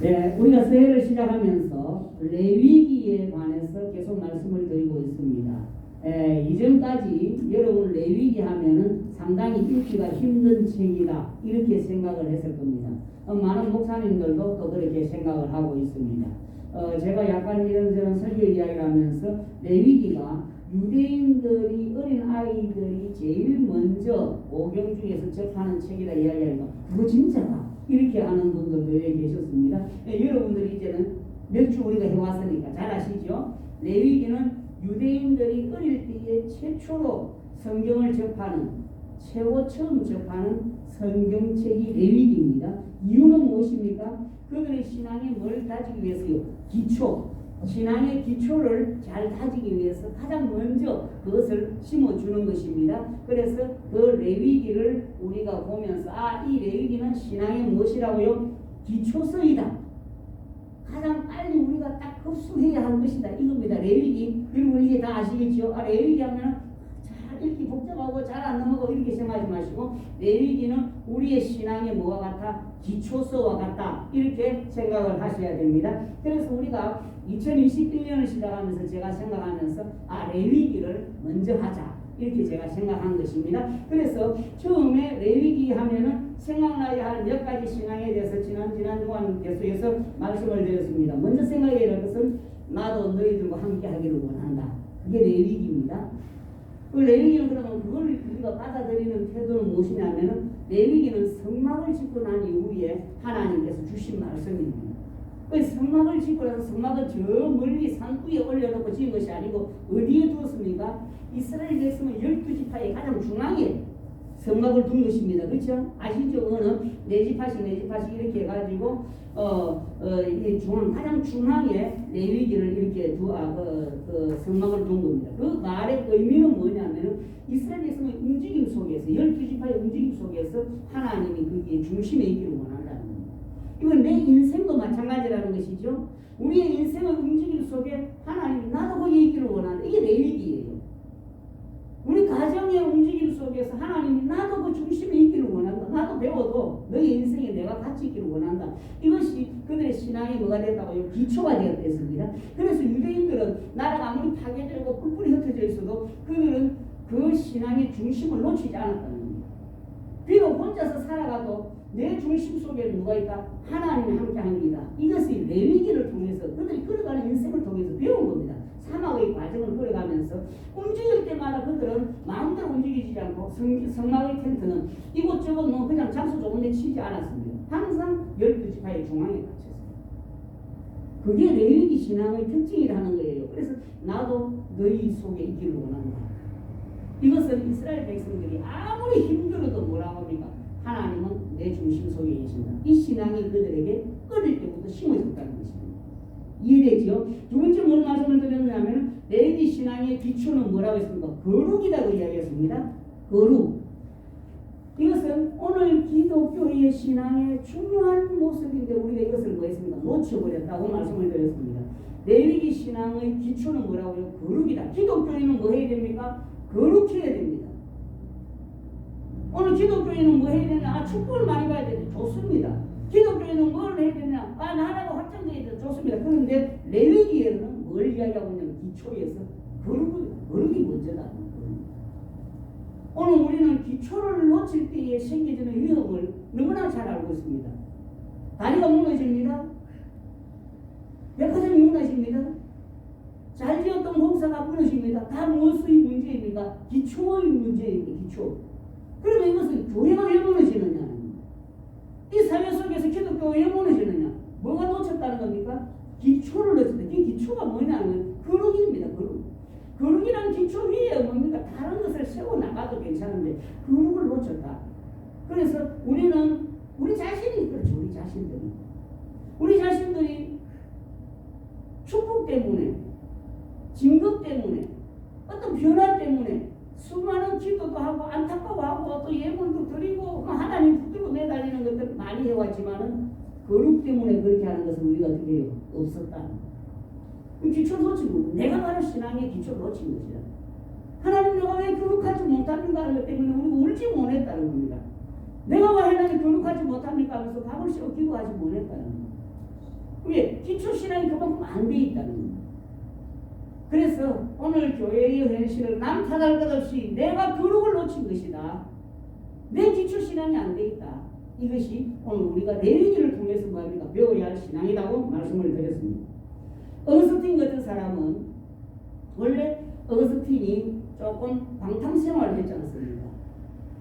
네, 우리가 새해를 시작하면서 레위기에 관해서 계속 말씀을 드리고 있습니다. 이전까지 여러분 레위기 하면은 상당히 읽기가 힘든 책이다 이렇게 생각을 했을 겁니다. 많은 목사님들도 또 그렇게 생각을 하고 있습니다. 제가 약간 이런저런 설교 이야기를 하면서 레위기가 유대인들이 어린 아이들이 제일 먼저 오경 중에서 접하는 책이다 이야기하니까 그거 진짜다 이렇게 하는 분들도 계셨습니다. 여러분들이 이제는 몇 주 우리가 해왔으니까 잘 아시죠? 레위기는 유대인들이 어릴 때에 최초로 성경을 접하는 처음 접하는 성경책이 레위기입니다. 이유는 무엇입니까? 그들의 신앙에 뭘 다지기 위해서요? 신앙의 기초를 잘 다지기 위해서 가장 먼저 그것을 심어주는 것입니다. 그래서 그 레위기를 우리가 보면서 이 레위기는 신앙의 무엇이라고요? 기초서이다. 가장 빨리 우리가 딱 흡수해야 하는 것이다. 이겁니다. 레위기. 그리고 이제 다 아시겠죠? 레위기 하면 잘 읽기 복잡하고 잘 안 넘어가고 이렇게 생각하지 마시고 레위기는 우리의 신앙의 뭐와 같아? 기초서와 같다. 이렇게 생각을 하셔야 됩니다. 그래서 우리가 2021년을 시작하면서 제가 생각하면서 레위기를 먼저 하자. 이렇게 제가 생각한 것입니다. 그래서 처음에 레위기 하면은 생각나야 할 몇 가지 신앙에 대해서 지난 동안 계속해서 말씀을 드렸습니다. 먼저 생각해야 할 것은 나도 너희들과 함께 하기를 원한다. 그게 레위기입니다. 그 레위기는 그러면 그걸 우리가 받아들이는 태도는 무엇이냐면은 레위기는 성막을 짓고 난 이후에 하나님께서 주신 말씀입니다. 그 성막을 짓고 나서 성막을 저 멀리 산 위에 올려놓고 지은 것이 아니고 어디에 두었습니까? 이스라엘 백성은 12지파의 가장 중앙에 성막을 둔 것입니다. 그렇죠? 아시죠? 그거는 네 지파씩 이렇게 해가지고 가장 중앙에 레위기를 이렇게 성막을 둔 겁니다. 그 말의 의미는 뭐냐면은 이스라엘 백성의 움직임 속에서 12지파의 움직임 속에서 하나님이 거기에 중심에 있기를 원한다는 겁니다. 이건 내 인생도 마찬가지라는 것이죠. 우리의 인생의 움직임 속에 하나님이 나도 거기에 있기를 원한다. 이게 레위기예요. 우리 가정의 움직임 속에서 하나님이 나도 그 중심에 있기를 원한다. 나도 배워도 너희 인생에 내가 같이 있기를 원한다. 이것이 그들의 신앙이 뭐가 됐다고요? 기초가 되었습니다. 그래서 유대인들은 나라가 아무리 파괴되고 뿔뿔이 흩어져 있어도 그들은 그 신앙의 중심을 놓치지 않았다는 겁니다. 비록 혼자서 살아가도 내 중심 속에 누가 있다? 하나님이 함께하는 이다. 이것이 레위기를 통해서 그들이 걸어가는 인생을 통해서 배운 겁니다. 사막의 과정을 걸어가면서 움직일 때마다 그들은 마음대로 움직이지 않고 성막의 텐트는 이곳저곳 그냥 장소 좋은 데 치지 않았습니다. 항상 12지파의 중앙에 갇혔습니다. 그게 레위기 신앙의 특징이라는 거예요. 그래서 나도 너희 속에 있기를 원한다. 이것은 이스라엘 백성들이 아무리 힘들어도 뭐라고 합니까? 하나님은 내 중심 속에 계신다. 이 신앙이 그들에게 어릴 때부터 심어졌다는 것입니다. 이해되죠? 두 번째 뭘 말씀을 드렸냐면 레위기 신앙의 기초는 뭐라고 했습니까? 거룩이라고 이야기했습니다. 거룩. 이것은 오늘 기독교의 신앙의 중요한 모습인데 우리가 이것을 뭐 했습니까? 놓쳐버렸다고 말씀을 드렸습니다. 레위기 신앙의 기초는 뭐라고요? 거룩이다. 기독교인은 뭐 해야 됩니까? 거룩해야 됩니다. 오늘 기독교인은 뭐 해야 되냐? 축구를 많이 봐야 되는데 좋습니다. 기독교인은 뭘 해야 되냐? 나라가 확장되어야 돼. 좋습니다. 그런데 레위기에는 뭘 이야기하고 있냐면 기초에서 거룩이 먼저다. 오늘 우리는 기초를 놓칠 때에 생기는 위험을 너무나 잘 알고 있습니다. 다리가 무너집니다. 백화점이 무너집니다. 잘 지었던 공사가 무너집니다. 다 무엇의 문제입니까? 기초의 문제입니다. 기초. 그러면 이것은 교회가 왜 무너지느냐? 이 사회 속에서 기독교가 왜 무너지느냐? 뭐가 놓쳤다는 겁니까? 기초를 놓쳤다. 이 기초가 뭐냐면 거룩입니다. 거룩이라는 기초 위에 뭡니까? 다른 것을 세워나가도 괜찮은데 거룩을 놓쳤다. 그래서 우리는 우리 자신이 그렇죠. 우리 자신들이 축복 때문에 진급 때문에 어떤 변화 때문에 수많은 기도도 하고 안타까워하고 또 예물도 드리고 하나님 붙들고 매달리는 것들 많이 해왔지만은 거룩 때문에 그렇게 하는 것은 우리가 어떻게 해요? 없었다. 기초를 놓치고 내가 바로 신앙의 기초를 놓친 것이다. 하나님 내가 왜 거룩하지 못합니까? 하는 것 때문에 우리가 울지 못했다는 겁니다. 내가 왜 하나님 거룩하지 못합니까? 하면서 밥을 씌워 기도하지 못했다는 겁니다. 왜? 기초신앙이 그만큼 안 돼 있다는 거예요. 그래서 오늘 교회의 현실을 남탓할 것 없이 내가 교육을 놓친 것이다. 내 기초신앙이 안 돼 있다. 이것이 오늘 우리가 레위기를 통해서 뭐합니까? 배워야 할 신앙이라고 말씀을 드렸습니다. 어거스틴 같은 사람은 원래 어거스틴이 조금 방탕생활을 했지 않습니까?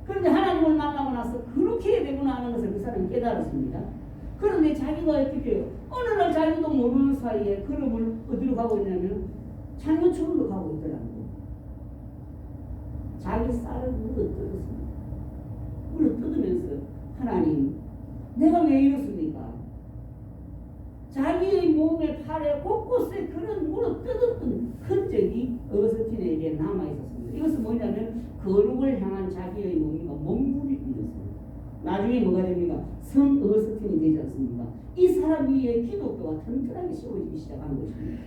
그런데 하나님을 만나고 나서 그렇게 해야 되구나 하는 것을 그 사람이 깨달았습니다. 그런데 자기가 어떻게 해요? 어느 날 자기도 모르는 사이에 걸음을 어디로 가고 있냐면 창녀촌으로 가고 있더라고요. 자기 쌀을 물어뜯었습니다. 물어뜯으면서 하나님, 내가 왜 이렇습니까? 자기의 몸에 팔에 곳곳에 그런 물어뜯었던 흔적이 어거스틴에게 남아있었습니다. 이것은 뭐냐면 거룩을 향한 자기의 몸부림이었습니다. 나중에 뭐가 됩니까? 성 어거스틴이 되지 않습니까? 이 사람 위에 기독교가 튼튼하게 세워지기 시작한 것입니다.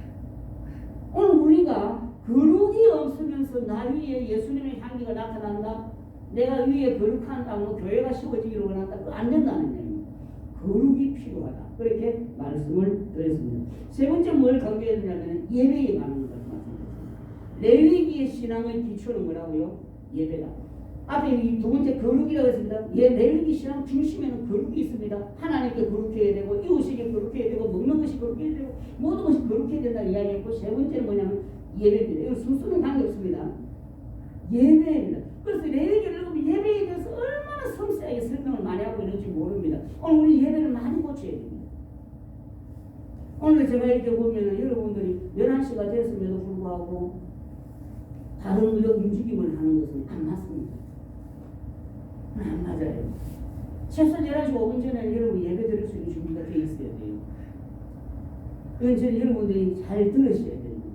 오늘 우리가 거룩이 없으면서 나 위에 예수님의 향기가 나타난다? 내가 위에 거룩한다고 교회가 세워지기를 원한다? 그거 안 된다는 얘기입니다. 거룩이 필요하다. 그렇게 말씀을 드렸습니다. 세 번째 뭘 강조해야 되냐면 예배에 관한 것을 말씀드렸습니다. 레위기의 신앙의 기초는 뭐라고요? 예배다. 앞에 이 두 번째 거룩이라고 했습니다. 레위기 신앙 중심에는 거룩이 있습니다. 하나님께 거룩해야 되고 이웃에게 거룩해야 되고 먹는 것이 거룩해야 되고 모든 것이 거룩해야 된다는 이야기했고 세 번째는 뭐냐면 예배입니다. 이거 순수는 관계없습니다. 예배입니다. 그래서 레위기를 읽으면 예배에 대해서 얼마나 섬세하게 설명을 많이 하고 있는지 모릅니다. 오늘 우리 예배를 많이 고쳐야 됩니다. 오늘 제가 이렇게 보면 여러분들이 11시가 됐음에도 불구하고 다른 움직임을 하는 것은 안 맞습니다. 안 맞아요. 최소 11시 5분 전에 여러분 예배 드릴 수 있는 준비가 되어 있어야 돼요. 이건 저는 여러분들이 잘 들으셔야 됩니다.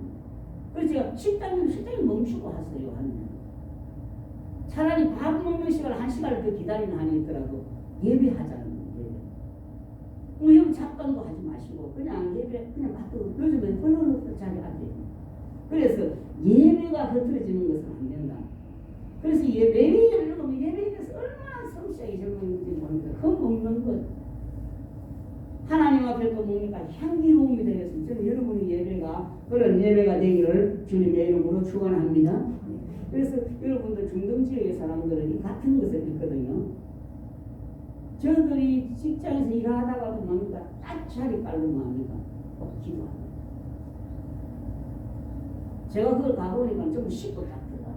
그래서 제가 식당에 멈추고 하세요. 하면 차라리 밥 먹는 시간을 1시간을 더 기다리는 한이 있더라도 예배하자는 거예요. 뭐 여러분 잡담도 하지 마시고 그냥 예배 그냥 받고 요즘엔 얼른 자리 앉아요. 그래서 예배가 흐트러지는 것은 안 된다. 그래서 레위기를 읽으면 예배에 대해서 얼마나 섬세하게 설명했는지 모릅니다. 그 먹는 것 하나님 앞에 또 뭡니까? 향기로움이 되겠습니다. 저는 여러분의 예배가 그런 예배가 되기를 주님의 이름으로 축원합니다. 그래서 여러분들 중동지역의 사람들은 이 같은 것을 읽거든요. 저들이 직장에서 일하다가도 뭡니까? 자리 깔면 뭡니까? 기도합니다. 제가 그걸 가보니까 좀 쉽고 딱 들어가요.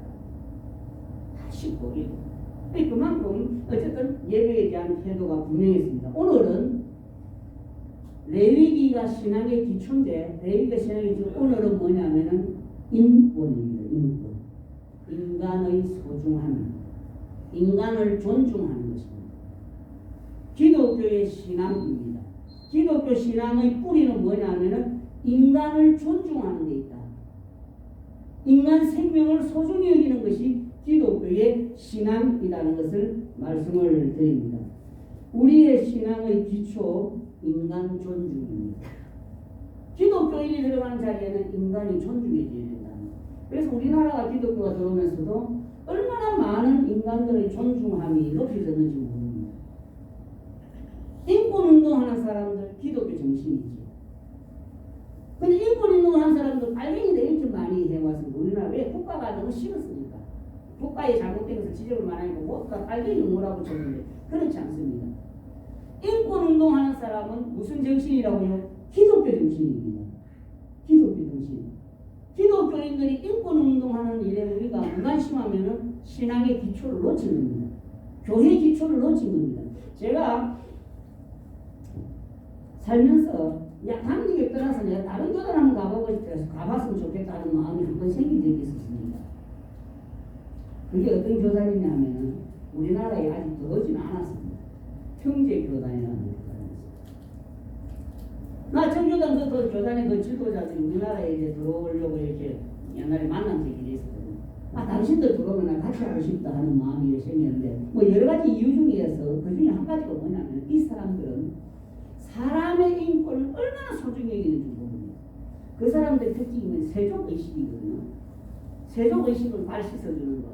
다 쉽고 이고. 그만큼 어쨌든 예배에 대한 태도가 분명했습니다. 오늘은 레위기가 신앙의 기초인데 레위기가 신앙의 기초 오늘은 뭐냐면은 인권입니다. 인권. 인간의 소중함, 인간을 존중하는 것입니다. 기독교의 신앙입니다. 기독교 신앙의 뿌리는 뭐냐면은 인간을 존중하는 데 있다. 인간 생명을 소중히 여기는 것이 기독교의 신앙이라는 것을 말씀을 드립니다. 우리의 신앙의 기초 인간 존중입니다. 기독교인이 들어가는 자리에는 인간이 존중해져야 된다. 그래서 우리나라가 기독교가 들어오면서도 얼마나 많은 인간들의 존중함이 높여졌는지 모릅니다. 인권운동하는 사람들 기독교 정신이죠. 근데 인권운동하는 사람들 빨갱이들 이렇게 많이 해왔습니다. 우리나라 왜 국가가 너무 싫었습니까? 국가에 잘못된 것을 지적을 많이 하고 국가 빨갱이 뭐라고 쳤는데 그렇지 않습니다. 인권운동하는 사람은 무슨 정신이라고요? 기독교 정신입니다. 기독교 정신. 기독교인들이 인권운동하는 일에 우리가 무관심하면 신앙의 기초를 놓친 겁니다. 교회 기초를 놓친 겁니다. 제가 살면서 당직에 떠나서 내가 다른 교단 한번 가보고 싶어서 가봤으면 좋겠다는 마음이 한 번 생긴 적이 있었습니다. 그게 어떤 교단이냐면 우리나라에 아직 들어오지는 않았습니다. 평제교단이라는 교단이었습니다. 나 청교단 그 교단의 그 지도자들이 우리나라에 이제 들어오려고 이렇게 옛날에 만난 적이 있었거든요. 당신들 들어오면 같이 하고 싶다 하는 마음이 생겼는데 뭐 여러 가지 이유 중에서 그 중에 한 가지가 뭐냐면 이 사람들은 사람의 인권을 얼마나 소중히 여기는지 모릅니다. 그 사람들의 특징이면 세족의식이거든요. 세족의식을 발 씻어주는 것.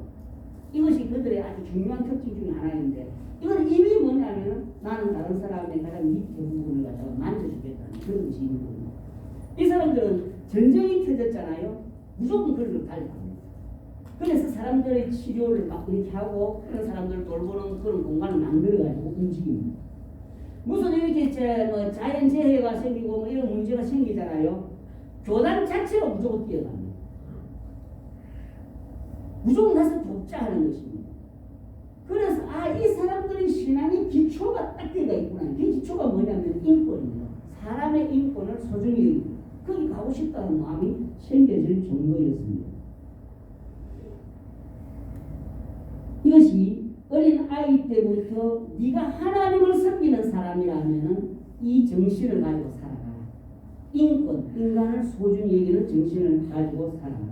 이것이 그들의 아주 중요한 특징 중에 하나인데 이건 이미 뭐냐면 나는 다른 사람의 가장 밑에 부분을 갖다가 만져주겠다는 그런 것이 있는 겁니다. 이 사람들은 전쟁이 터졌잖아요. 무조건 그걸 달려갑니다. 그래서 사람들의 치료를 막 이렇게 하고 그런 사람들을 돌보는 그런 공간을 만들어가지고 움직입니다. 무슨 이렇게 뭐 자연재해가 생기고 뭐 이런 문제가 생기잖아요. 교단 자체가 무조건 뛰어갑니다. 무조건 가서 돕자하는 것입니다. 그래서 이 사람들의 신앙의 기초가 딱 되어 있구나. 그 기초가 뭐냐면 인권입니다. 사람의 인권을 소중히 여기고 거기 가고 싶다는 마음이 생겨질 정도였습니다. 이것이 어린 아이 때부터 네가 하나님을 섬기는 사람이라면 이 정신을 가지고 살아가라. 인권, 인간을 소중히 여기는 정신을 가지고 살아가라.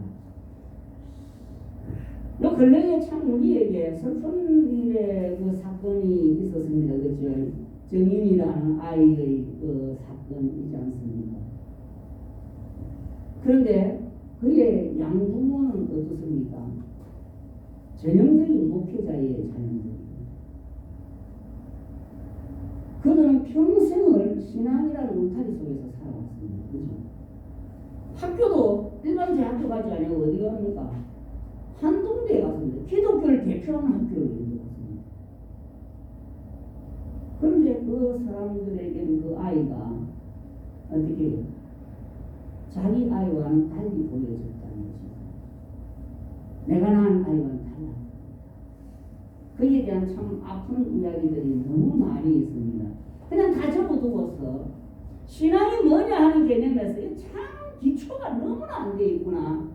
요 근래에 참 우리에게 슬픈 일의 그 사건이 있었습니다. 그죠? 정인이라는 아이의 그 사건이지 않습니까? 그런데 그의 양부모는 어떻습니까? 전형적인 목회자의 자녀입니다. 그들은 평생을 신앙이라는 울타리 속에서 살아왔습니다. 그죠? 학교도 일반 대학교 가지 아니고 어디 갑니까? 한동대에 갔습니다. 기독교를 대표하는 학교를 갔습니다. 그런데 그 사람들에게는 그 아이가 어떻게 해요? 자기 아이와는 달리 보여졌다는 것입니다. 내가 낳은 아이와는 달라. 그에 대한 참 아픈 이야기들이 너무 많이 있습니다. 그냥 다 접어두고서 신앙이 뭐냐 하는 개념에서 참 기초가 너무나 안 돼 있구나.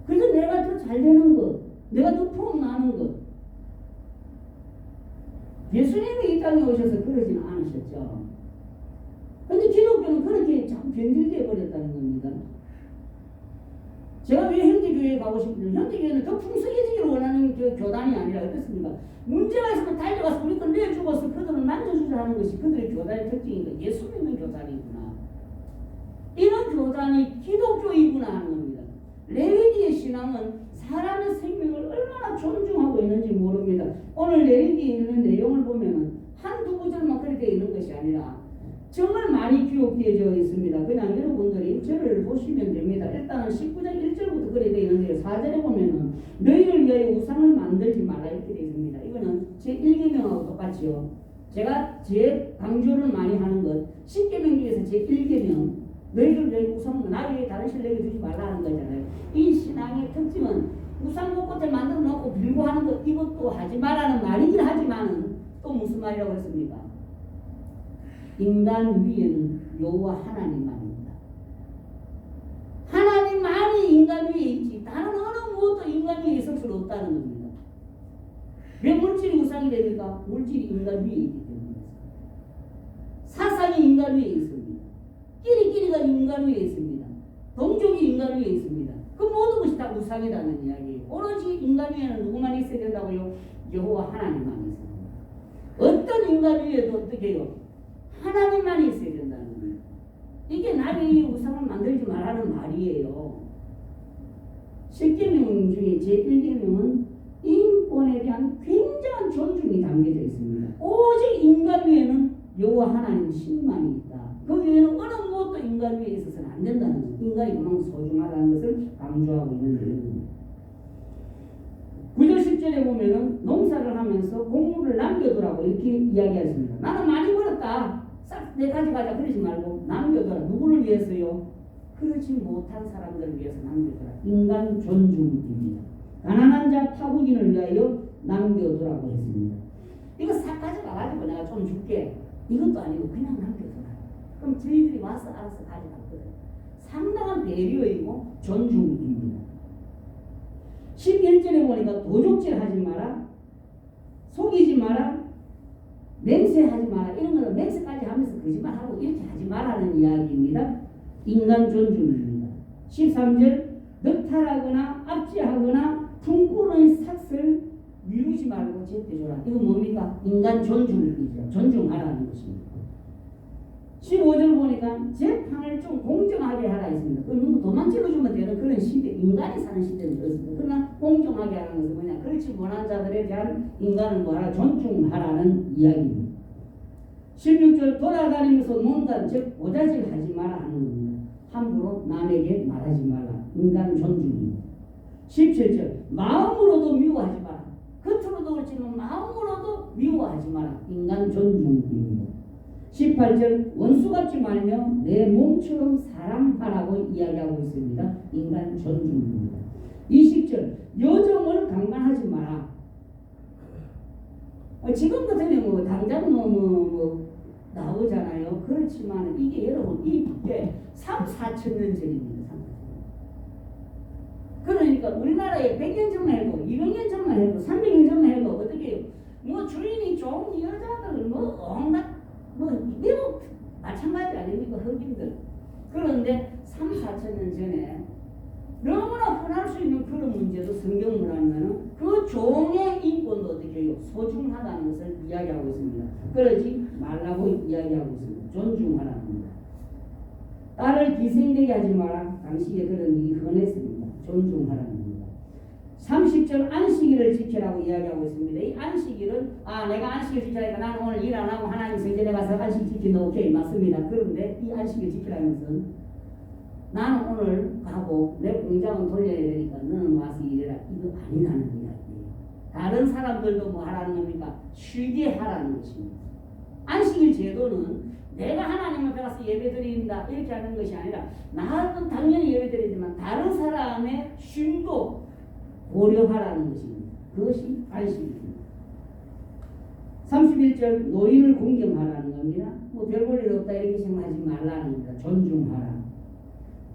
그래서 내가 더 잘 되는 것, 내가 더 폼 나는 것. 예수님이 이 땅에 오셔서 그러지는 않으셨죠. 근데 기독교는 그렇게 자꾸 변질되어 버렸다는 겁니다. 제가 왜 현대교회에 가고 싶은지, 현대교회는 더 풍성해지기를 원하는 교단이 아니라 어떻습니까? 문제가 있으면 달려가서 우리 걸 내주고서 그들을 만져주자 하는 것이 그들의 교단의 특징이니까 예수 믿는 교단이구나. 이런 교단이 기독교이구나 하는 겁니다. 레위기의 신앙은 사람의 생명을 얼마나 존중하고 있는지 모릅니다. 오늘 레위기에 있는 내용을 보면 한두 구절만 그렇게 되어 있는 것이 아니라 정말 많이 기록되어져 있습니다. 그냥 여러분들이 저를 보시면 됩니다. 일단은 19장 1절부터 그렇게 되어 있는데요. 4절에 보면은 너희를 위하여 우상을 만들지 말라 이렇게 되어 있습니다. 이거는 제 1계명하고 똑같이요. 제가 제 강조를 많이 하는 것 10계명 중에서 제 1계명 너희를 위하여 우상을 나를 위해 다른 신을 내게 두지 말라 하는 거잖아요. 이 신앙의 특징은 우상 곳곳에 만들어 놓고 빌고 하는 것 이것도 하지 말라는 말이긴 하지만은 또 무슨 말이라고 했습니까? 인간 위에는 여호와 하나님만입니다. 하나님만이 인간 위에 있지 다른 어느 무엇도 인간 위에 있을 수 없다는 겁니다. 왜 물질이 우상이 됩니까? 물질이 인간 위에 있기 때문에. 사상이 인간 위에 있습니다. 끼리끼리가 인간 위에 있습니다. 동족이 인간 위에 있습니다. 그 모든 것이 다 우상이라는 이야기예요. 오로지 인간 위에는 누구만 있어야 된다고요? 여호와 하나님만 있습니다. 어떤 인간 위에도 어떻게 해요? 하나님만 있어야 된다는 거예요. 이게 남이 우상을 만들지 말라는 말이에요. 10계명 중에 제1계명은 인권에 대한 굉장한 존중이 담겨져 있습니다. 오직 인간 위에는 여호와 하나님 신만이 있다. 그 외에는 어느 무엇도 인간 위에 있어서는 안 된다는 거예요. 인간이 그만 소중하다는 것을 강조하고 있는 내용입니다. 9절 10절에 보면은 농사를 하면서 곡물을 남겨두라고 이렇게 이야기했습니다. 나는 많이 벌었다. 싹 내 가져가자 그러지 말고 남겨둬라. 누구를 위해서요? 그렇지 못한 사람들을 위해서 남겨둬라. 인간 존중입니다. 가난한 자 타국인을 위하여 남겨두라고 했습니다. 이거 싹 가져가가지고 내가 좀 줄게. 이것도 아니고 그냥 남겨둬라. 그럼 저희들이 와서 알아서 가져갔거든. 상당한 배려이고 존중입니다. 11절에 보니까 도적질 하지 마라, 속이지 마라, 맹세하지 마라. 이런 거는 맹세까지 하면서 거짓말하고 이렇게 하지 마라는 이야기입니다. 인간 존중입니다. 13절 넉탈하거나 압제하거나 품꾼의 삭을 미루지 말고 제때줘라. 이거 뭡니까? 인간 존중이죠. 존중하라는 것입니다. 15절 보니까 재판을 좀 공정하게 하라 했습니다. 그 누구 도망치러 주면 되는 그런 시대, 인간이 사는 시대는 그렇습니다. 그러나 공정하게 하라는 것은 뭐냐? 그렇지 못한 자들에 대한 인간을 뭐라 존중하라는 이야기입니다. 16절 돌아다니면서 논다 즉 오자질 하지 마라 하는 겁니다. 함부로 남에게 말하지 말라. 인간 존중입니다. 17절 마음으로도 미워하지 마라. 겉으로도 그렇지만 마음으로도 미워하지 마라. 인간 존중입니다. 18절 원수 같지 말며 내 몸처럼 사랑하라고 이야기하고 있습니다. 인간 존중입니다. 20절 여정을 강간하지 마라. 지금 같으면 뭐 당장 나오잖아요. 그렇지만 이게 여러분 이게 3, 4천 년 전입니다. 그러니까 우리나라에 100년 전만 해도 200년 전만 해도 300년 전만 해도 어떻게 해요? 뭐 주인이 좋은 여자들 뭐 온갖 뭐 미국 마찬가지 아닙니까? 흑인들. 그런데 3, 4천 년 전에 너무나 흔할 수 있는 그런 문제도 성경을 하면은 그 종의 인권도 어떻게 해요? 소중하다는 것을 이야기하고 있습니다. 그러지 말라고 이야기하고 있습니다. 존중하라는 겁니다. 딸을 기생되게 하지 마라. 당시에 그런 일이 흔했습니다. 존중하라는 겁니다. 30절 안식일을 지키라고 이야기하고 있습니다. 이 안식일은 내가 안식일 지키라니까 나는 오늘 일 안 하고 하나님 성전에 가서 안식 지키는 오케이 맞습니다. 그런데 이 안식일 지키라는 것은 나는 오늘 가고 내 공장은 돌려야 되니까 너는 와서 일해라. 이거 아니라는 이야기예요. 다른 사람들도 뭐 하라는 겁니까? 쉬게 하라는 것입니다. 안식일 제도는 내가 하나님 앞에 가서 예배 드린다 이렇게 하는 것이 아니라 나는 당연히 예배 드리지만 다른 사람의 쉼도 고려하라는 것입니다. 그것이 안식일입니다. 31절 노인을 공경하라는 겁니다. 뭐 별 볼 일 없다 이렇게 생각하지 말라는 겁니다. 존중하라.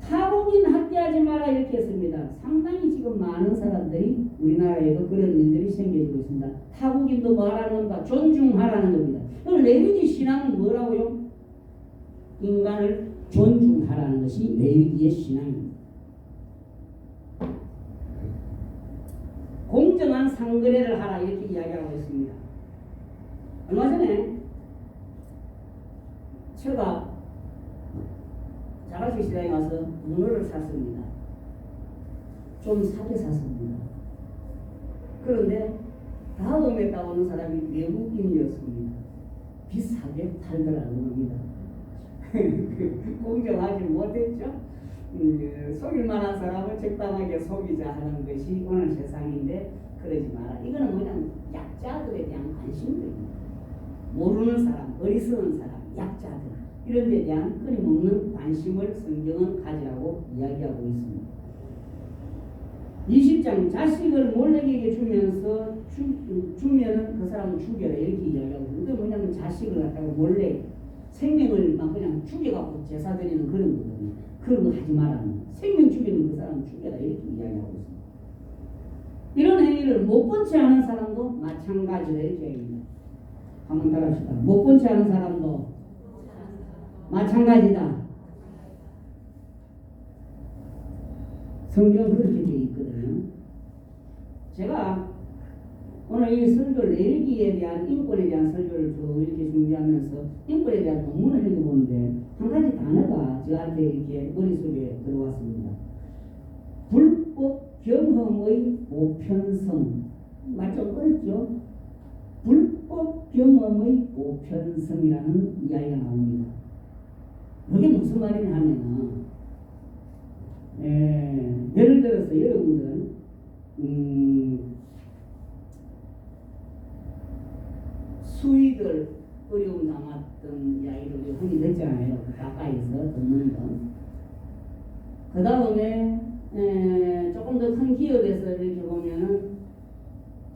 타국인 학대하지 마라 이렇게 했습니다. 상당히 지금 많은 사람들이 우리나라에도 그런 일들이 생겨지고 있습니다. 타국인도 뭐 하라는 겁니다. 존중하라는 겁니다. 레위기 신앙은 뭐라고요? 인간을 존중하라는 것이 레위기의 신앙입니다. 공정한 상거래를 하라 이렇게 이야기하고 있습니다. 얼마 전에 제가 자갈치 시장에 가서 문어를 샀습니다. 좀 사게 샀습니다. 그런데 다음에 따오는 사람이 외국인이었습니다. 비싸게 팔더라는 겁니다. 공정하지 못했죠. 속일 만한 사람을 적당하게 속이자 하는 것이 오늘 세상인데 그러지 마라. 이거는 그냥 약자들에 대한 관심입니다. 모르는 사람, 어리석은 사람, 약자들 이런 데 대한 끊임없는 관심을 성경은 가지라고 이야기하고 있습니다. 20장 자식을 몰래에게 주면서 주면은 그 사람은 죽여라 이렇게 이야기하고 있는데 뭐냐면 자식을 갖다가 몰래 생명을 막 그냥 죽여갖고 제사 드리는 그런 거거든요. 그런 거 하지 말라는 생명 죽이는 그 사람은 죽여라 이렇게 이야기하고 있습니다. 이런 행위를 못 본 채 하는 사람도 마찬가지다 이렇게 얘기합니다. 한번 따라합시다. 못 본 채 하는 사람도 마찬가지다. 성경은 그렇게 되어 있거든요. 제가 오늘 이 설교 레위기에 대한 인권에 대한 설교를 쭉 이렇게 준비하면서 인권에 대한 본문을 읽어보는데 한 가지 단어가 저한테 이렇게 머릿속에 들어왔습니다. 불법 경험의 보편성. 말 좀 어렵죠? 불법 경험의 보편성이라는 이야기가 나옵니다. 그게 무슨 말이냐 하면은 예를 들어서 여러분들 수의들 어려움 당했던 이야기를 흔히 듣잖아요. 가까이서 듣는 건. 그 다음에 조금 더 큰 기업에서 이렇게 보면은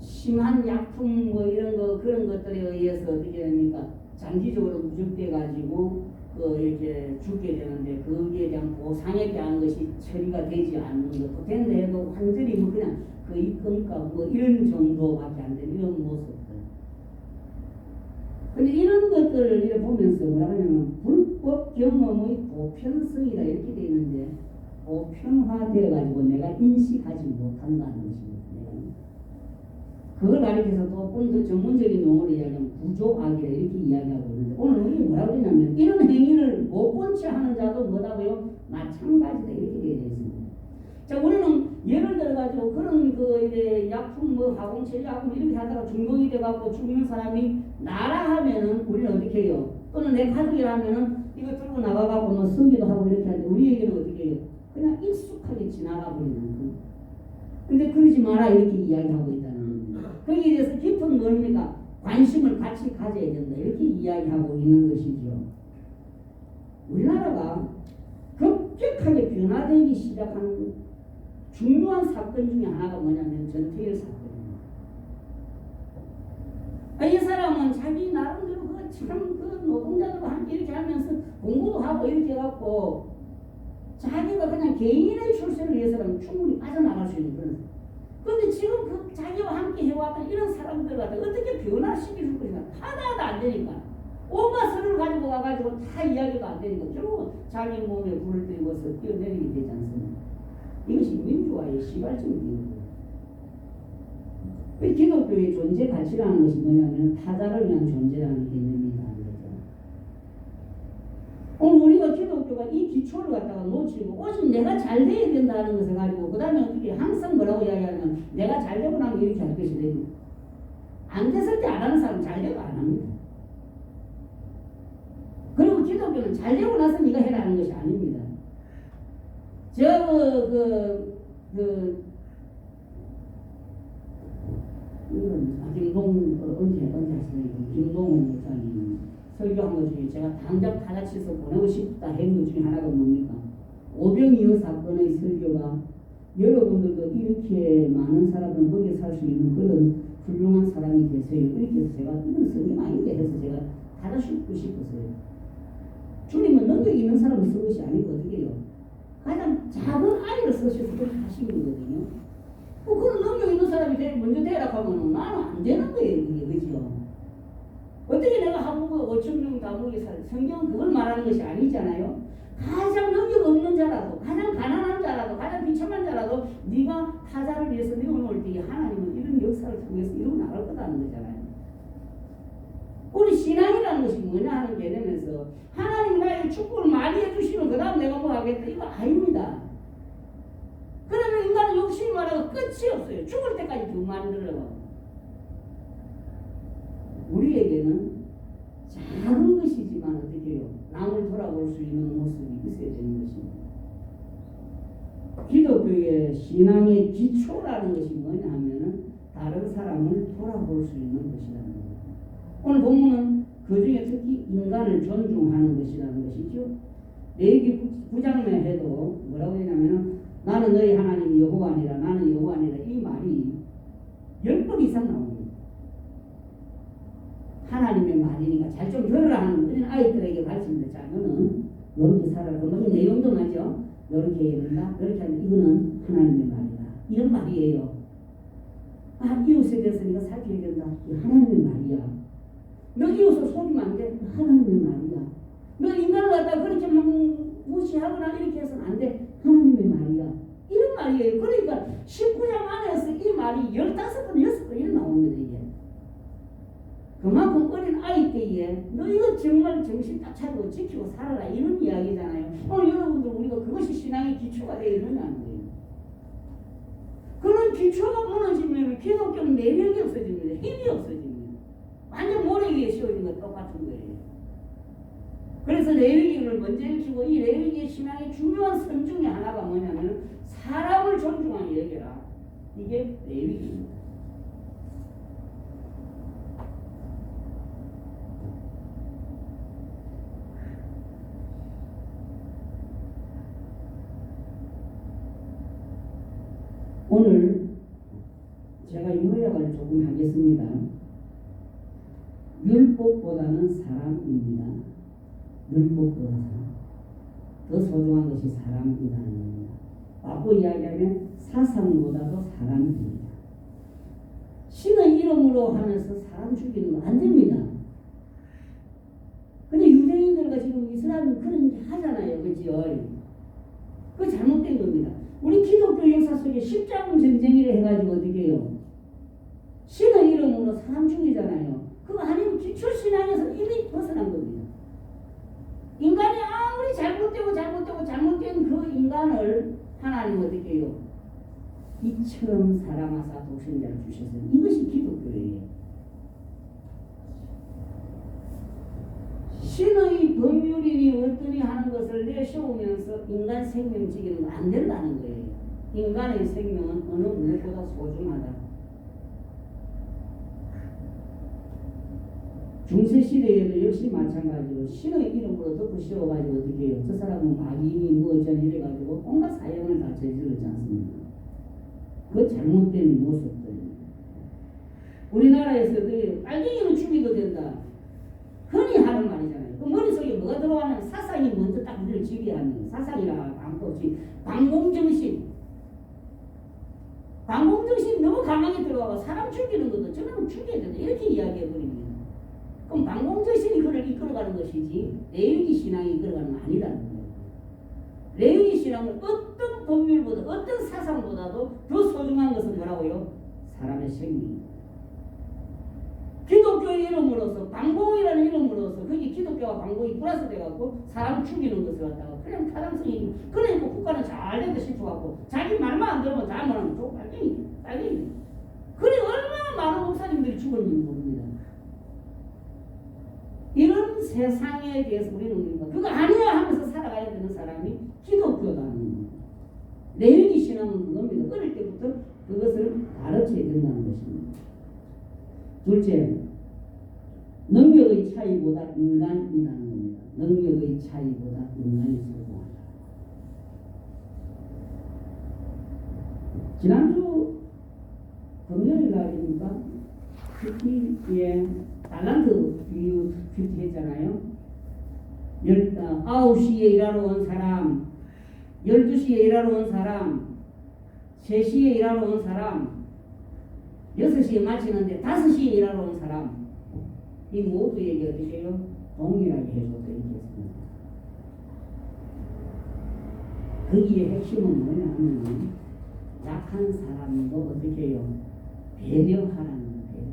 심한 약품 뭐 이런 거 그런 것들에 의해서 어떻게 됩니까? 장기적으로 누적돼 가지고 이렇게 죽게 되는데 거기에 대한 보상에 대한 것이 처리가 되지 않는 것. 된다 해도 완전히 뭐 그냥 거의 끔까 뭐 이런 정도밖에 안 되는 이런 모습들. 근데 이런 것들을 이렇게 보면서 뭐라 하냐면 불법 경험의 보편성이다 이렇게 되어 있는데 보편화되어 가지고 내가 인식하지 못한다는 것입니다. 그걸 가리켜서 조금 더 전문적인 용어로 이야기하면 구조악이라 이렇게 이야기하고 있는데 오늘 우리 뭐라고 했냐면 이런 행위를 못 본 채 하는 자도 뭐라고요? 마찬가지다 이렇게 되어 있습니다. 자, 우리는 예를 들어 가지고 그런 이제 약품 뭐 화공체 약품 이렇게 하다가 중독이 돼갖고 죽는 사람이 나라 하면은 우리는 어떻게 해요? 또는 내 가족이라면은 이거 들고 나가갖고 뭐 쓰기도 하고 이렇게 하는데 우리에게는 어떻게 해요? 그냥 익숙하게 지나가 버리는 거. 근데 그러지 마라 이렇게 이야기하고 있다는 거예요. 거기에 대해서 깊은 뭡니까? 관심을 같이 가져야 된다 이렇게 이야기하고 있는 것이죠. 우리나라가 급격하게 변화되기 시작한 중요한 사건 중에 하나가 뭐냐면 전태일 사건입니다. 이 사람은 자기 나름대로 그 노동자들과 함께 이렇게 하면서 공부도 하고 이렇게 해갖고 자기가 그냥 개인의 출세를 위해서는 충분히 빠져나갈 수 있는 그런. 그런데 지금 그 자기와 함께 해왔던 이런 사람들 같은 어떻게 변화시킬 것이냐 하나도 안 되니까 온갖 서류를 가지고 와가지고 다 이야기가 안 되니까 결국 자기 몸에 불을 들이고서 뛰어내리게 되지 않습니까? 이것이 민주화의 시발점이 되는 거예요. 기독교의 존재 가치라는 것이 뭐냐면 타자를 위한 존재라는 개념이다. 오늘 우리가 기독교가 이 기초를 갖다가 놓치고 오직 내가 잘 돼야 된다는 것을 가지고 그 다음에 어떻게 항상 뭐라고 이야기하면 내가 잘 되고 나면 이렇게 할 것이 되고 안 됐을 때 안 하는 사람 잘 되고 안 합니다. 그리고 기독교는 잘 되고 나서 네가 해라는 것이 아닙니다. 김동 언제 하시는 김동훈 목사님 설교한 것 중에 제가 당장 다 같이 해서 보내고 싶다 했는 것 중에 하나가 뭡니까? 오병이어 사건의 설교가 여러분들도 이렇게 많은 사람을 먹여 살 수 있는 그런 훌륭한 사람이 되세요. 이렇게 해서 제가 이건 성경 아닌데 해서 제가 달아주고 싶었어요. 주님은 능력 있는 사람을 쓴 것이 아니고 어떻게 해요? 가장 작은 아이를 쓰셔서 그렇게 하신 거거든요. 그런 능력 있는 사람이 먼저 되라고 하면 나는 안 되는 거예요. 그게 그죠? 어떻게 내가 한국어 5,000명 다 먹여 살 성경은 그걸 말하는 것이 아니잖아요. 가장 능력 없는 자라도 가장 가난한 자라도 가장 비참한 자라도 네가 타자를 위해서 내어놓을 때 하나님은 이런 역사를 통해서 이루어 나갈 거다는 거잖아요. 우리 신앙이라는 것이 뭐냐 하는 개념에서 하나님 나에게 축복을 많이 해주시면 그 다음 내가 뭐 하겠다 이거 아닙니다. 그러면 인간은 욕심이 많아서 끝이 없어요. 죽을 때까지 더 만들어요. 우리에게는 작은 것이지만 어떻게 해요? 남을 돌아볼 수 있는 모습이 있어야 되는 것입니다. 기독교의 신앙의 기초라는 것이 뭐냐 하면은 다른 사람을 돌아볼 수 있는 것이라는 거예요. 오늘 본문은 그 중에 특히 인간을 존중하는 것이라는 것이죠. 레위기 9장에 해도 뭐라고 하냐면은 나는 너희 하나님 여호와니라 나는 여호와니라 이 말이 10번 이상 나옵니다. 하나님의 말이니까 잘 좀 들으라 하는 어린 아이들에게 가르칩니다. 자, 너는 이렇게 살아라. 너무 내용도 나죠. 이렇게 해야 된다. 이렇게 하면 이거는 하나님의 말이다. 이런 말이에요. 이웃에 대해서 네가 살펴야 된다. 이 하나님의 말이야. 너 이웃을 속이면 안 돼. 하나님의 말이야. 너 인간을 갖다가 그렇게 막 무시하거나 이렇게 해서는 안 돼. 하나님의 말이야. 이런 말이에요. 그러니까 19장 안에서 이 말이 15번, 6번 이렇게 나옵니다. 이게. 그만큼 어린 아이 때에 너 이거 정말 정신 딱 차리고 지키고 살아라 이런 이야기잖아요. 오늘 여러분들 우리가 그것이 신앙의 기초가 되어 있느냐는 거예요. 그런 기초가 무너지면 기독교는 매력이 없어집니다. 힘이 없어집니다. 완전 모래 위에 씌워진 것 똑같은 거예요. 그래서 레위기를 먼저 읽히고 이 레위기의 신앙의 중요한 선 중에 하나가 뭐냐면 사람을 존중하는 얘기라. 이게 레위기입니다. 오늘 제가 요약을 조금 하겠습니다. 율법보다는 사람입니다. 율법보다 사람. 더 소중한 것이 사람이라는 겁니다. 바꿔 이야기하면 사상보다도 사람입니다. 신의 이름으로 하면서 사람 죽이는 거 안 됩니다. 근데 유대인들과 지금 이스라엘은 그런 하잖아요. 그죠? 그거 잘못된 겁니다. 우리 기독교 역사 속에 십자군 전쟁이라 해가지고 어떻게 해요? 신의 이름으로 사람 죽이잖아요. 그거 아니면 기초신앙에서 이미 벗어난 겁니다. 인간이 아무리 잘못된 그 인간을 하나님 어떻게 해요? 이처럼 사랑하사 독생자를 주셨어요. 이것이 기독교예요. 신의 법률이니 어떠니 하는 것을 내세우면서 인간 생명 지키는 거 안 된다는 거예요. 인간의 생명은 어느 무엇보다 소중하다. 중세시대에도 역시 마찬가지로 신의 이름으로 덮어 씌워가지고 어떻게 해요? 저 사람은 마귀니 뭐 어쩌니 이래가지고 온갖 사형을 다 저지르지 않습니까? 그 잘못된 모습들. 우리나라에서도 빨갱이는 죽이도 된다. 흔히 하는 말이잖아요. 그 머릿속에 뭐가 들어가냐면 사상이 먼저 딱 우리를 지배하는 사상이라 방법이 방공정신. 방공정신이 너무 강하게 들어가고 사람 죽이는 것도 저놈은 죽여야 된다. 이렇게 이야기해버립니다. 그럼 방공정신이 그를 이끌어가는 것이지 레위기 신앙이 이끌어가는 건 아니라는 거예요. 레위기 신앙은 어떤 법률보다 어떤 사상보다도 더 소중한 것은 뭐라고요? 사람의 생명입니다. 기독교의 이름으로서 방공이라는 이름으로서 거기 기독교와 방공이 플러스 돼갖고 사람 죽이는 것을 갖다가 그냥 타당성이 그러니까 국가는 잘 된다 싶어갖고 자기 말만 안 들으면 다 말하면 저 빨갱이 그래 얼마나 많은 목사님들이 죽었는지 모릅니다. 이런 세상에 대해서 우리는 그거 아니야 하면서 살아가야 되는 사람이 기독교다는 겁니다. 레위기 신앙은 그겁니다. 어릴 때부터 그것을 가르쳐야 된다는 것입니다. 둘째, 능력의 차이보다 인간이라는 겁니다. 능력의 차이보다 인간이 소중하다. 지난주 금요일 날입니까? 큐티에 달란트 비유 큐티 했잖아요. 9시에 일하러 온 사람, 12시에 일하러 온 사람, 3시에 일하러 온 사람, 6시에 마치는데 5시에 일하러 온 사람, 이 모두에게 어떻게 해요? 동일하게 해줘도 있겠습니다. 거기에 핵심은 뭐냐면 약한 사람도 어떻게 해요? 배려하라는 거예요.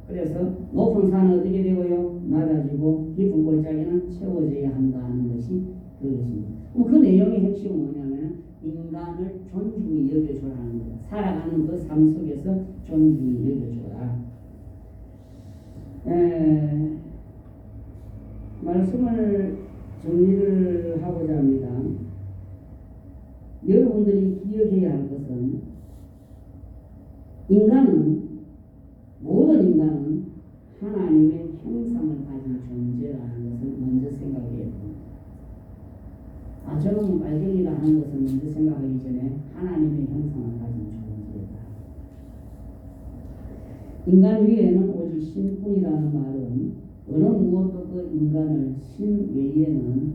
그래서 높은 산은 어떻게 되고요? 낮아지고 깊은 골짜기는 채워져야 한다 하는 것이 그것입니다. 그 내용의 핵심은 뭐냐면 인간을 존중히 여겨줘라는 거예요. 살아가는 그 삶 속에서 존중히 여겨줘라. 말씀을 정리를 하고자 합니다. 여러분들이 기억해야 할 것은 모든 인간은 하나님의 형상을 가진 존재라는 것을 먼저 생각해야 됩니다. 저놈은 빨갱이다 하는 것을 먼저 생각하기 전에 하나님의 형상을 가진 존재다. 인간 위에는 오직 신뿐이라는 말은 어느 무엇도 그 인간을 신 외에는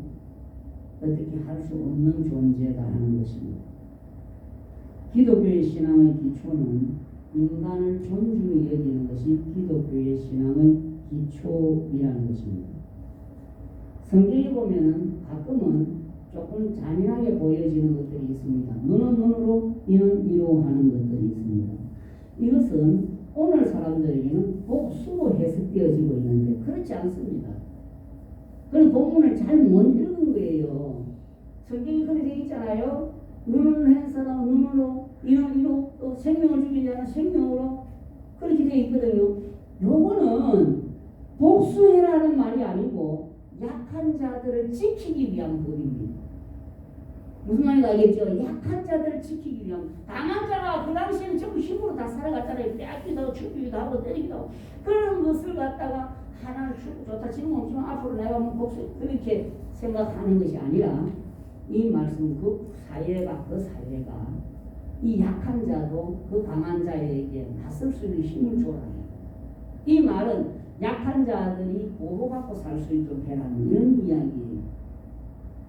어떻게 할 수 없는 존재다 하는 것입니다. 기독교의 신앙의 기초는 인간을 존중히 여기는 것이 기독교의 신앙의 기초이라는 것입니다. 성경에 보면은 가끔은 조금 잔인하게 보여지는 것들이 있습니다. 눈은 눈으로 이는 이로 하는 것들이 있습니다. 이것은 오늘 사람들에게는 복수로 해석되어지고 있는데 그렇지 않습니다. 그런 본문을 잘 못 읽은 거예요. 성경이 그렇게 되어 있잖아요. 눈을 한 사람 눈으로 이는 이로 또 생명을 죽이지 않은 생명으로 그렇게 되어 있거든요. 요거는 복수해라는 말이 아니고 약한 자들을 지키기 위한 법입니다. 무슨 말인지 알겠죠? 약한 자들을 지키기 위한. 강한 자가 그 당시에는 전부 힘으로 다 살아갔잖아요. 빼앗기도 하고 죽이기도 하고 때리기도 하고 그런 것을 갖다가 하나는 죽고 좋다 지금 없지만 앞으로 내가 뭐 복수 그렇게 생각하는 것이 아니라 이 말씀 그 사회가 이 약한 자도 그 강한 자에게 맞설 수 있는 힘을 줘라. 이 말은 약한 자들이 보호받고 살 수 있도록 해라는 이런 이야기예요.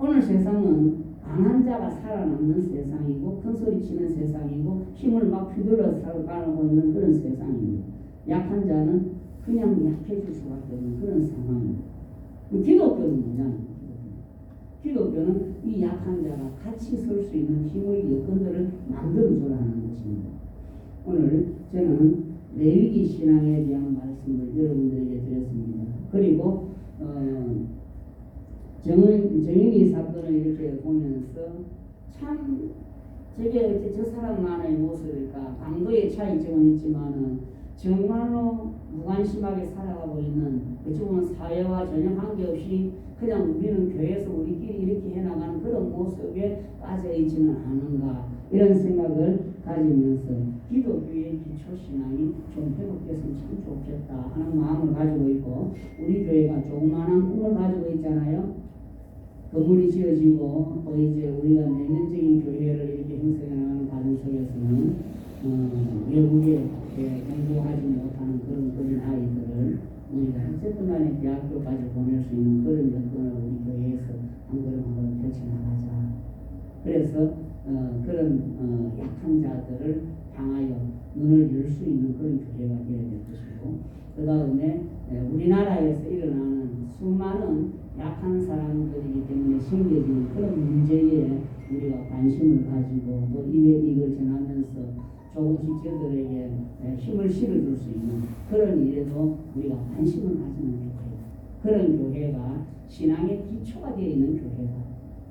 오늘 세상은 강한 자가 살아남는 세상이고 큰 소리 치는 세상이고 힘을 막 휘둘러 살아가고 있는 그런 세상입니다. 약한 자는 그냥 약해질 수밖에 없는 그런 상황입니다. 기독교는 뭐냐? 기독교는 이 약한 자가 같이 설 수 있는 힘의 여건들을 만들어주라는 것입니다. 오늘 저는 레위기 신앙에 대한 말씀을 여러분들에게 드렸습니다. 그리고 정인이 사건을 이렇게 보면서 참 저게 어째 저 사람만의 모습일까? 강도의 차이점은 있지만은 정말로 무관심하게 살아가고 있는 어찌 보면 사회와 전혀 관계없이 그냥 우리는 교회에서 우리끼리 이렇게 해나가는 그런 모습에 빠져있지는 않은가 이런 생각을 가지면서 기독교의 기초신앙이 좀 회복됐으면 참 좋겠다 하는 마음을 가지고 있고 우리 교회가 조그마한 꿈을 가지고 있잖아요. 건물이 지어지고 또 이제 우리가 내면적인 교회를 이렇게 형성해 나가는 과정 속에서는 외국에 공부하지 못하는 그런 어린 아이들을 우리가 어쨌든 간에 대학교까지 보낼 수 있는 그런 여건을 우리 교회에서 한 걸음 한 걸음 펼쳐나가자. 그래서 그런 약한 자들을 향하여 눈을 열 수 있는 그런 교회가 되어야 될 것이고 그 다음에 우리나라에서 일어나는 수많은 약한 사람들이기 때문에 생겨지는 그런 문제에 우리가 관심을 가지고 또 이걸 전하면서 조금씩 저들에게 힘을 실어줄 수 있는 그런 일에도 우리가 관심을 가지는 교회다. 그런 교회가 신앙의 기초가 되어 있는 교회다.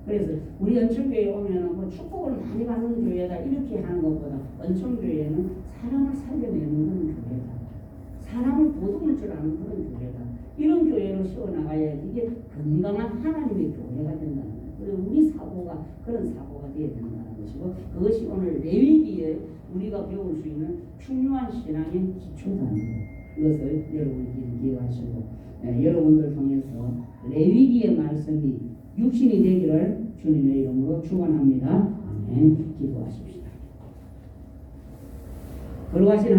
그래서 우리 언천교회에 오면은 뭐 축복을 많이 받는 교회다 이렇게 하는 것보다 언천교회는 사람을 살려내는 그런 교회다. 사람을 보듬을 줄 아는 그런 교회다. 이런 교회로 세워나가야지 이게 건강한 하나님의 교회가 된다는 거예요. 그리고 우리 사고가 그런 사고가 되어야 된다는 것이고 그것이 오늘 레위기에 우리가 배울 수 있는 중요한 신앙의 기초다는 거예요. 이것을 여러분들이 기억하시고 여러분들 통해서 레위기의 말씀이 육신이 되기를 주님의 이름으로 축원합니다. 아멘. 기도하십시다. 걸어가시는